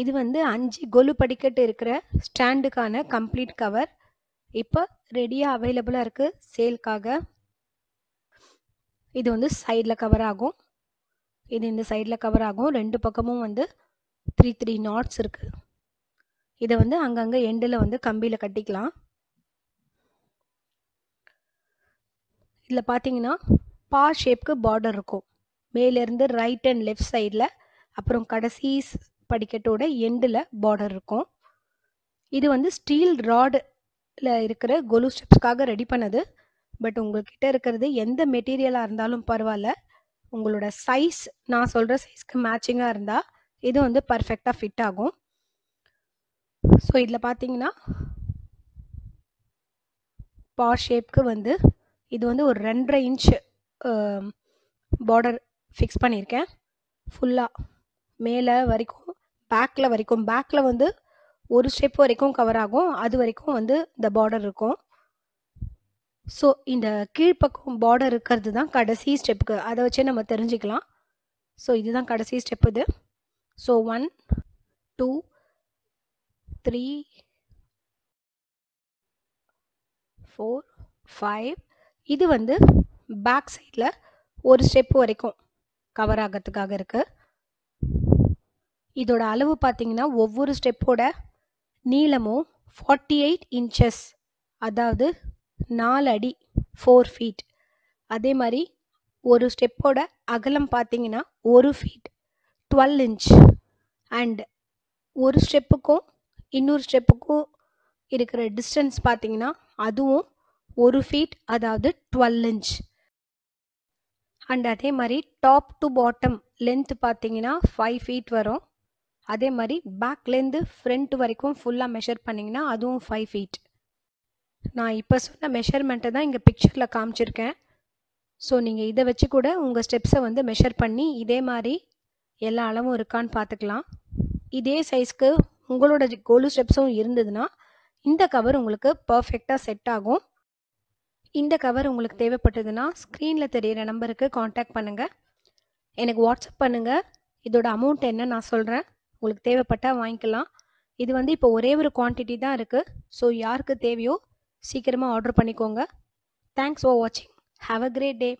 இது வந்து 5 கொலு படிக்கட்டு இருக்கிற ஸ்டாண்டுக்கான கம்ப்ளீட் கவர் இப்போ ரெடியாக அவைலபிளாக இருக்குது சேல்க்காக. இது வந்து சைடில் கவர் ஆகும், இது இந்த சைடில் கவர் ஆகும். 2 பக்கமும் வந்து 3 நாட்ஸ் இருக்குது. இதை வந்து அங்கங்கே எண்டில் வந்து கம்பியில் கட்டிக்கலாம். இதில் பார்த்தீங்கன்னா பா ஷேப்க்கு பார்டர் இருக்கும், மேலேருந்து ரைட் அண்ட் லெஃப்ட் சைடில். அப்புறம் கடைசி படிக்கட்டோட எண்டில் பார்டர் இருக்கும். இது வந்து ஸ்டீல் ராடில் இருக்கிற கொலு ஸ்டெப்ஸ்க்காக ரெடி பண்ணது. பட் உங்கள்கிட்ட இருக்கிறது எந்த மெட்டீரியலாக இருந்தாலும் பரவாயில்ல, உங்களோட சைஸ் நான் சொல்கிற சைஸ்க்கு மேட்சிங்காக இருந்தால் இது வந்து பர்ஃபெக்டாக ஃபிட் ஆகும். ஸோ இதில் பார்த்தீங்கன்னா பா ஷேப்க்கு வந்து இது வந்து ஒரு 2.5 இன்ச் பார்டர் ஃபிக்ஸ் பண்ணியிருக்கேன். ஃபுல்லாக மேலே வரைக்கும் பேக்கில் வரைக்கும். பேக்கில் வந்து ஒரு ஸ்டெப் வரைக்கும் கவர் ஆகும், அது வரைக்கும் வந்து இந்த பார்டர் இருக்கும். ஸோ இந்த கீழ்ப்பக்கம் பார்டர் இருக்கிறது தான் கடைசி ஸ்டெப்புக்கு, அதை வச்சே நம்ம தெரிஞ்சுக்கலாம். ஸோ இதுதான் கடைசி ஸ்டெப் இது. ஸோ 1 2 3 4 5 இது வந்து பேக் சைடில் ஒரு ஸ்டெப் வரைக்கும் கவர் ஆகிறதுக்காக இருக்குது. இதோட அளவு பார்த்தீங்கன்னா ஒவ்வொரு ஸ்டெப்போட நீளமும் 48 இன்ச்சஸ், அதாவது 4 அடி 4 ஃபீட். அதே மாதிரி ஒரு ஸ்டெப்போட அகலம் பார்த்தீங்கன்னா 1 ஃபீட் 12 இன்ச். அண்ட் ஒரு ஸ்டெப்புக்கும் இன்னொரு ஸ்டெப்புக்கும் இருக்கிற டிஸ்டன்ஸ் பார்த்தீங்கன்னா அதுவும் 1 ஃபீட், அதாவது 12 இன்ச். அண்ட் அதே மாதிரி டாப் டு பாட்டம் லென்த் பார்த்தீங்கன்னா 5 ஃபீட் வரும். அதே மாதிரி பேக்லேருந்து ஃப்ரண்ட் வரைக்கும் ஃபுல்லாக மெஷர் பண்ணிங்கன்னா அதுவும் 5 ஃபீட். நான் இப்போ சொன்ன மெஷர்மெண்ட்டை தான் இங்கே பிக்சரில் காமிச்சிருக்கேன். ஸோ நீங்கள் இதை வச்சு கூட உங்கள் ஸ்டெப்ஸை வந்து மெஷர் பண்ணி இதே மாதிரி எல்லா அளவும் இருக்கான்னு பார்த்துக்கலாம். இதே சைஸ்க்கு உங்களோட கோலு ஸ்டெப்ஸும் இருந்ததுன்னா இந்த கவர் உங்களுக்கு பர்ஃபெக்டாக செட் ஆகும். இந்த கவர் உங்களுக்கு தேவைப்பட்டதுன்னா ஸ்க்ரீனில் தெரிகிற நம்பருக்கு காண்டாக்ட் பண்ணுங்கள், எனக்கு வாட்ஸ்அப் பண்ணுங்கள். இதோட அமௌண்ட் என்ன நான் சொல்கிறேன், உங்களுக்கு தேவைப்பட்டால் வாங்கிக்கலாம். இது வந்து இப்போ ஒரே ஒரு குவான்டிட்டி தான் இருக்குது. ஸோ யாருக்கு தேவையோ சீக்கிரமாக ஆர்டர் பண்ணிக்கோங்க. தேங்க்ஸ் ஃபார் வாட்சிங். Have a great day.